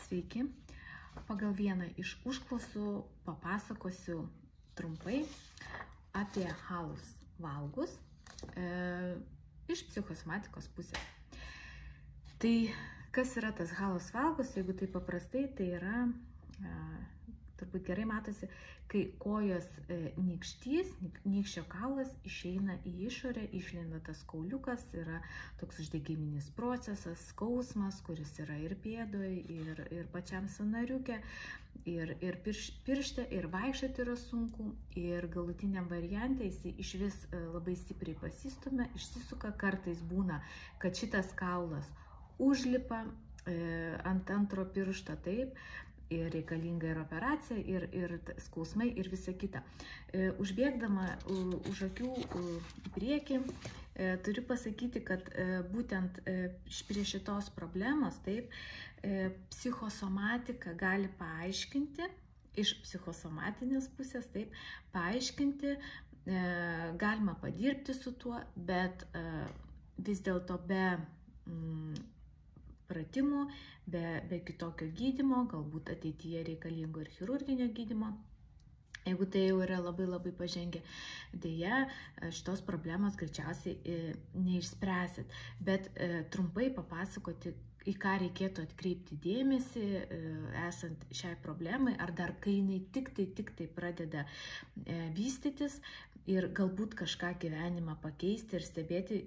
Sveiki. Pagal vieną iš užklausų papasakosiu trumpai apie halus valgus iš psichosomatikos pusės. Tai kas yra tas halus valgus, jeigu tai paprastai, tai yra, turbūt gerai matosi, kai kojos nykštys, nykščio kaulas išeina į išorę, išlenda tas kauliukas, yra toks uždegiminis procesas, skausmas, kuris yra ir pėdoje, ir pačiam sąnariuke, ir piršte, ir vaikščioti yra sunku, ir galutiniam variante jis iš vis labai stipriai pasistumia, išsisuka, kartais būna, kad šitas kaulas užlipa ant antro piršto, taip, ir reikalinga ir operacija, ir skausmai, ir visa kita. Užbėgdama už akių į priekį, turiu pasakyti, kad būtent prie šitos problemos, taip, psichosomatika gali paaiškinti, iš psichosomatinės pusės, taip, paaiškinti, galima padirbti su tuo, bet vis dėlto be pratimų, be kitokio gydymo, galbūt ateityje reikalingo ir chirurginio gydymo. Jeigu tai jau yra labai pažengę, dėja, šitos problemos greičiausiai neišspręsit. Bet trumpai papasakoti, į ką reikėtų atkreipti dėmesį, esant šiai problemai, ar dar kai jinai tik tai pradeda vystytis ir galbūt kažką gyvenimą pakeisti ir stebėti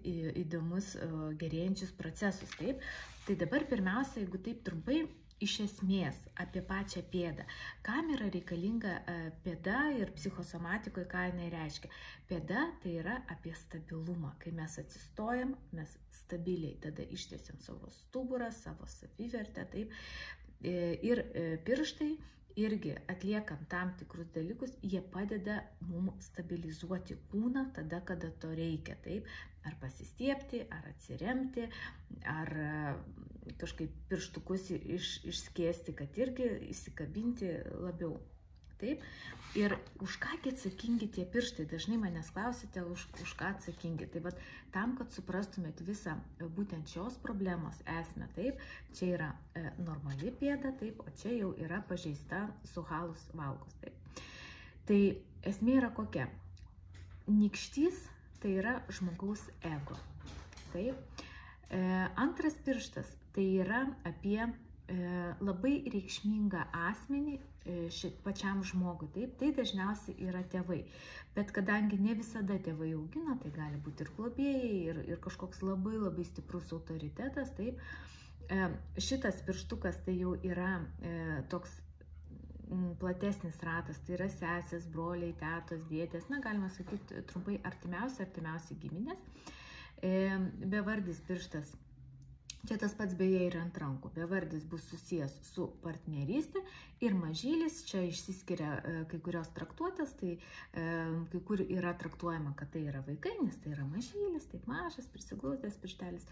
įdomus gerėjančius procesus. Taip? Tai dabar pirmiausia, jeigu taip trumpai, iš esmės apie pačią pėdą. Kam yra reikalinga pėda ir psichosomatikoje, ką jinai reiškia? Pėda tai yra apie stabilumą. Kai mes atsistojam, mes stabiliai tada ištiesiam savo stuburą, savo savivertę, taip. Ir pirštai irgi atliekant tam tikrus dalykus, jie padeda mums stabilizuoti kūną tada, kada to reikia, taip. Ar pasistiepti, ar atsiremti, ar kažkaip pirštukus išskėsti, kad irgi įsikabinti labiau. Taip. Ir už kągi atsakingi tie pirštai? Dažnai manęs klausite, už ką atsakingi. Tai vat, tam, kad suprastumėt visą būtent šios problemos esmę, taip, čia yra normali pėda, taip, o čia jau yra pažeista su halus valgus. Taip. Tai esmė yra kokia? Nykštys tai yra žmogaus ego. Taip. Antras pirštas tai yra apie labai reikšmingą asmenį pačiam žmogui. Taip, tai dažniausiai yra tėvai. Bet kadangi ne visada tėvai augina, tai gali būti ir globėjai, ir kažkoks labai stiprus autoritetas. Taip. Šitas pirštukas tai jau yra toks platesnis ratas, tai yra sesės, broliai, tetos, dėdės, na, galima sakyti trumpai artimiausi giminės. Bevardis pirštas, čia tas pats beje ir ant rankų, bevardis bus susijęs su partnerystė ir mažylis, čia išsiskiria kai kurios traktuotės, tai kai kur yra traktuojama, kad tai yra vaikai, nes tai yra mažylis, taip mažas, prisiglaudęs pirštelis.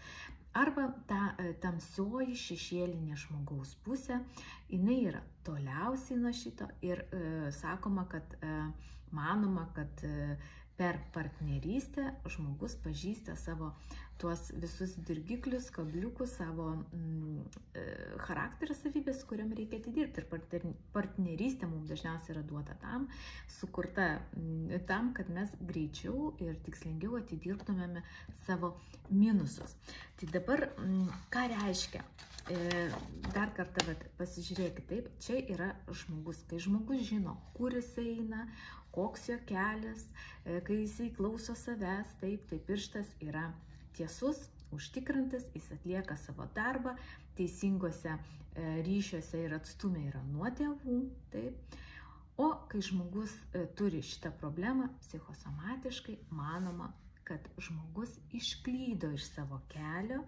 Arba ta tamsioji šešėlinė žmogaus pusė, jinai yra toliausiai nuo šito ir sakoma, kad manoma, kad per partnerystę žmogus pažįsta savo tuos visus dirgiklius, kabliukus, savo charakterio savybės, kuriam reikia atidirbti. Ir partnerystė mums dažniausiai yra duota tam, sukurta tam, kad mes greičiau ir tikslingiau atidirbtumėme savo minusus. Tai dabar, ką reiškia? Dar kartą pasižiūrėkit, taip, čia yra žmogus. Kai žmogus žino, kur jis eina, koks jo kelias, kai jisai klauso savęs, taip, tai pirštas yra tiesus, užtikrantas, jis atlieka savo darbą, teisingose ryšiuose ir atstume yra nuo tėvų, taip. O kai žmogus turi šitą problemą, psichosomatiškai manoma, kad žmogus išklydo iš savo kelio,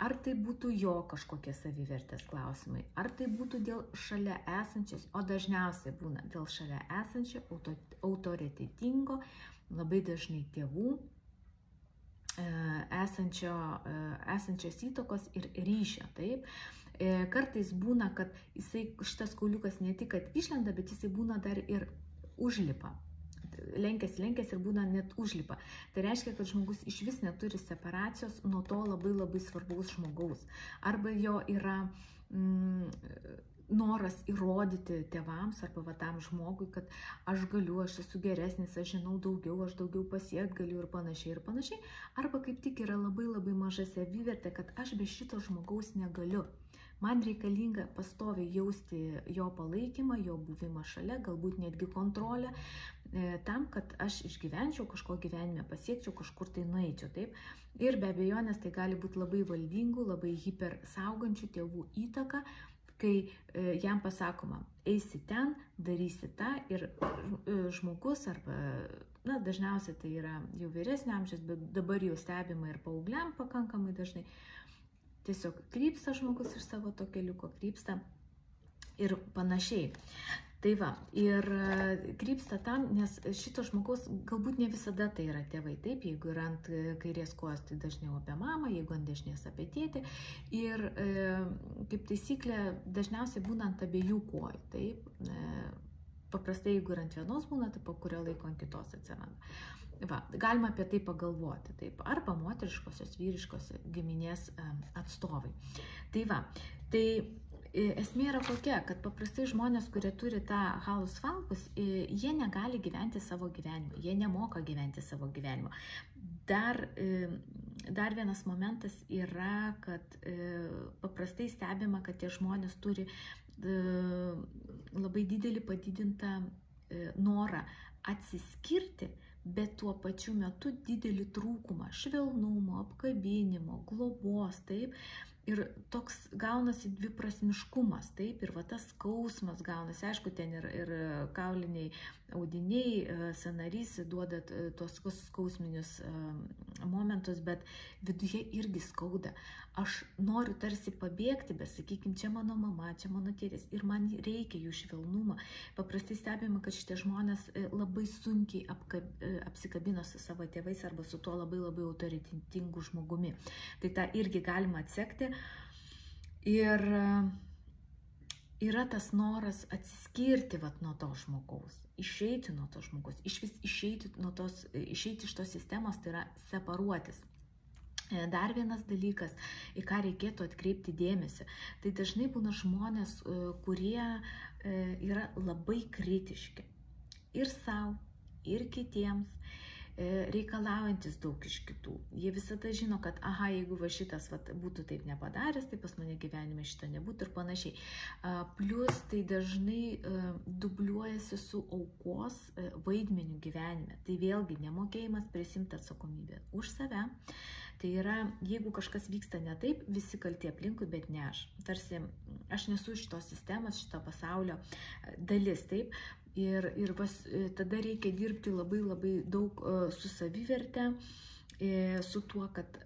ar tai būtų jo kažkokie savivertės klausimai, ar tai būtų dėl šalia esančios, o dažniausiai būna dėl šalia esančio autoritetingo, labai dažnai tėvų, esančios įtakos ir ryšio. Taip. Kartais būna, kad šitas kauliukas ne tik, kad išlenda, bet jisai būna dar ir užlipa. lenkėsi ir būna net užlipa. Tai reiškia, kad žmogus iš vis neturi separacijos nuo to labai labai svarbaus žmogaus. Arba jo yra noras įrodyti tėvams arba tam žmogui, kad aš galiu, aš esu geresnis, aš žinau daugiau, aš daugiau pasiekti galiu ir panašiai. Arba kaip tik yra labai labai maža savivertė, kad aš be šito žmogaus negaliu. Man reikalinga pastoviai jausti jo palaikymą, jo buvimą šalia, galbūt netgi kontrolę, tam, kad aš išgyvenčiau, kažko gyvenime pasiekčiau, kažkur tai nueičiau. Taip? Ir be abejonės tai gali būti labai valdingų, labai hiper saugančių tėvų įtaka, kai jam pasakoma, eisi ten, darysi tą ir žmogus arba, dažniausiai tai yra jau vyresnio amžiaus, bet dabar jau stebima ir paaugliam pakankamai dažnai, tiesiog krypsta žmogus iš savo to keliuko, krypsta ir panašiai. Tai va, ir krypsta tam, nes šito žmogaus galbūt ne visada tai yra tėvai, taip, jeigu yra ant kairės kojos, tai dažniau apie mamą, jeigu ant dešinės apie tėtį. Ir kaip taisyklė, dažniausiai būna ant abiejų kojų, taip. Paprastai, jeigu ir ant vienos būna, tai po kurio laiko ant kitos atsiranda. Va, galima apie tai pagalvoti, taip, arba moteriškosios, vyriškosios giminės atstovai. Tai va, tai esmė yra kokia, kad paprastai žmonės, kurie turi tą halus valgus, jie negali gyventi savo gyvenimo, jie nemoka gyventi savo gyvenimo. Dar vienas momentas yra, kad paprastai stebima, kad tie žmonės turi labai didelį padidintą norą atsiskirti, bet tuo pačiu metu didelį trūkumą švelnumo, apkabinimo, globos, taip. Ir toks gaunasi dviprasmiškumas, taip, ir va tas skausmas gaunasi, aišku, ten ir kauliniai audiniai, sąnarys duoda tuos skausminius momentus, bet viduje irgi skauda. Aš noriu tarsi pabėgti, bet sakykime, čia mano mama, čia mano tėtis ir man reikia jų švelnumą. Paprastai stebime, kad šitie žmonės labai sunkiai apsikabino su savo tėvais arba su tuo labai labai autoritetingu žmogumi. Tai tą irgi galima atsekti. Ir yra tas noras atsiskirti nuo to žmogaus, išeiti nuo to žmogaus, išvis išeiti iš tos sistemos, tai yra separuotis. Dar vienas dalykas, į ką reikėtų atkreipti dėmesį, tai dažnai būna žmonės, kurie yra labai kritiški ir savo, ir kitiems, reikalaujantis daug iš kitų. Jie visada žino, kad jeigu va šitas būtų taip nepadaręs, tai pas mane gyvenime šito nebūtų ir panašiai. Plus tai dažnai dubliuojasi su aukos vaidmeniu gyvenime. Tai vėlgi nemokėjimas prisimti atsakomybę už save. Tai yra, jeigu kažkas vyksta ne taip, visi kalti aplinkui, bet ne aš. Tarsi aš nesu šitos sistemos, šito pasaulio dalis, taip. Ir tada reikia dirbti labai labai daug su saviverte, su tuo, kad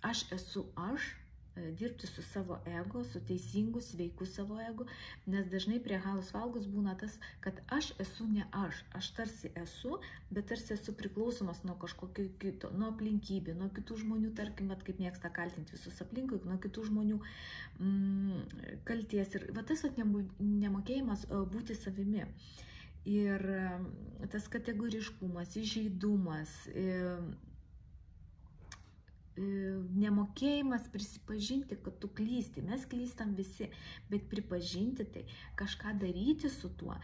aš esu aš, dirbti su savo ego, su teisingu, sveiku savo ego, nes dažnai prie halus valgus būna tas, kad aš esu ne aš tarsi esu, bet tarsi esu priklausomas nuo kažkokio kito, nuo aplinkybių, nuo kitų žmonių, tarkim, kaip mėgsta kaltinti visus aplinkui, nuo kitų žmonių kalties. Ir tas nemokėjimas būti savimi. Ir tas kategoriškumas, įžeidumas, nemokėjimas prisipažinti, kad tu klysti. Mes klystam visi, bet pripažinti tai, kažką daryti su tuo,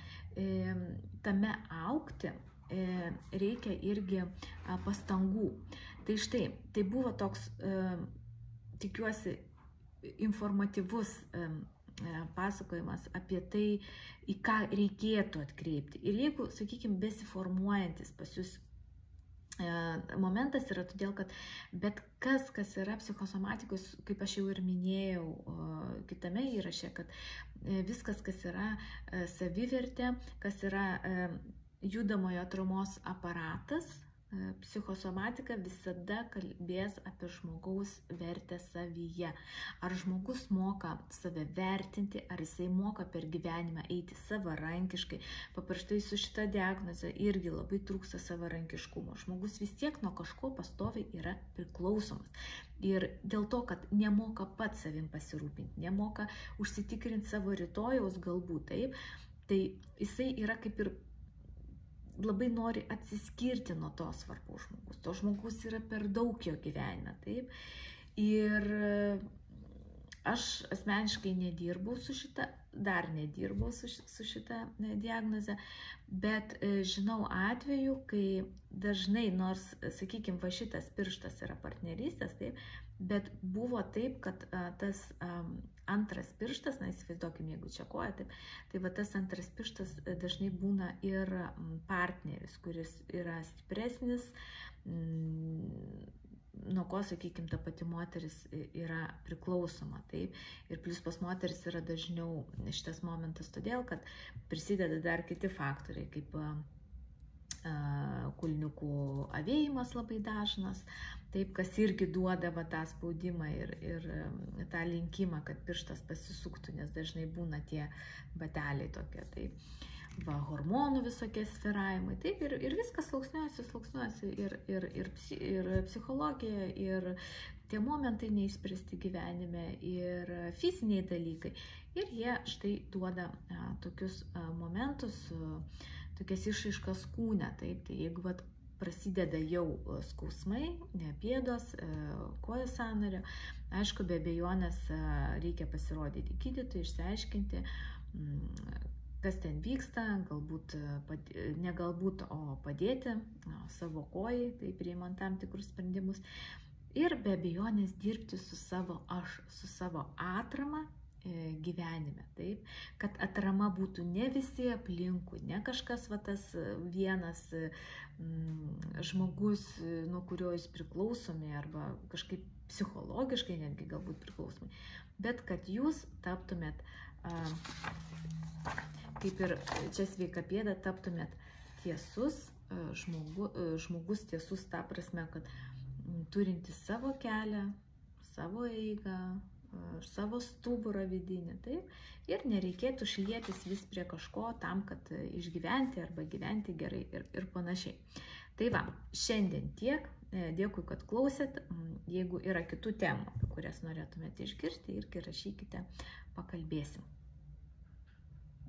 tame augti, reikia irgi pastangų. Tai štai, tai buvo toks, tikiuosi, informatyvus pasakojimas apie tai, į ką reikėtų atkreipti. Ir jeigu, sakykime, besiformuojantis pas jūs momentas yra todėl, kad bet kas yra psichosomatikos, kaip aš jau ir minėjau kitame įraše, kad viskas, kas yra savivertė, kas yra judamojo atramos aparatas, psichosomatika visada kalbės apie žmogaus vertę savyje. Ar žmogus moka save vertinti, ar jisai moka per gyvenimą eiti savarankiškai. Paprastai su šita diagnoze irgi labai trūksta savarankiškumo. Žmogus vis tiek nuo kažko pastoviai yra priklausomas. Ir dėl to, kad nemoka pats savim pasirūpinti, nemoka užsitikrinti savo rytojaus galbūt, taip, tai jisai yra kaip ir labai nori atsiskirti nuo to svarbaus žmogus. To žmogus yra per daug jo gyvenime, taip. Ir aš asmeniškai nedirbau su šita, dar nedirbau su šita diagnoze, bet žinau atvejų, kai dažnai, nors, sakykime, va šitas pirštas yra partnerystės, taip, bet buvo taip, kad tas antras pirštas, na įsivaizduokim, jeigu čia koja, taip, tai va tas antras pirštas dažnai būna ir partneris, kuris yra stipresnis, nuo ko, sakykime, ta pati moteris yra priklausoma, taip. Ir plus pas moteris yra dažniau šitas momentas todėl, kad prisideda dar kiti faktoriai, kaip kulniukų avėjimas labai dažnas, taip, kas irgi duoda va tą spaudimą ir tą linkimą, kad pirštas pasisuktų, nes dažnai būna tie bateliai tokie, taip. Va, hormonų visokie svyravimai, taip, ir viskas sluoksniuojasi, ir psichologija, ir tie momentai neįspręsti gyvenime, ir fiziniai dalykai. Ir jie štai duoda tokius momentus, tokias išraiškas kūne, taip, tai jeigu vat, prasideda jau skausmai, pėdos, kojos sąnario, aišku, be abejonės reikia pasirodyti gydytojui, išsiaiškinti, kas ten vyksta, galbūt, ne galbūt, o padėti savo kojai, tai priimant tam tikrus sprendimus. Ir be abejonės dirbti su savo aš, su savo atrama gyvenime, taip, kad atrama būtų ne visi aplinkui, ne kažkas va tas vienas žmogus, nuo kurio jūs priklausomi, arba kažkaip psichologiškai netgi galbūt priklausomi, bet kad jūs taptumėt kaip ir čia sveika pėda, taptumėt tiesus, žmogus tiesus ta prasme, kad turintis savo kelią, savo eigą, savo stuburą vidinį, taip, ir nereikėtų šlietis vis prie kažko tam, kad išgyventi arba gyventi gerai ir panašiai. Tai va, šiandien tiek, dėkui, kad klausėt, jeigu yra kitų temų, apie kurias norėtumėte išgirsti, irgi rašykite, pakalbėsim.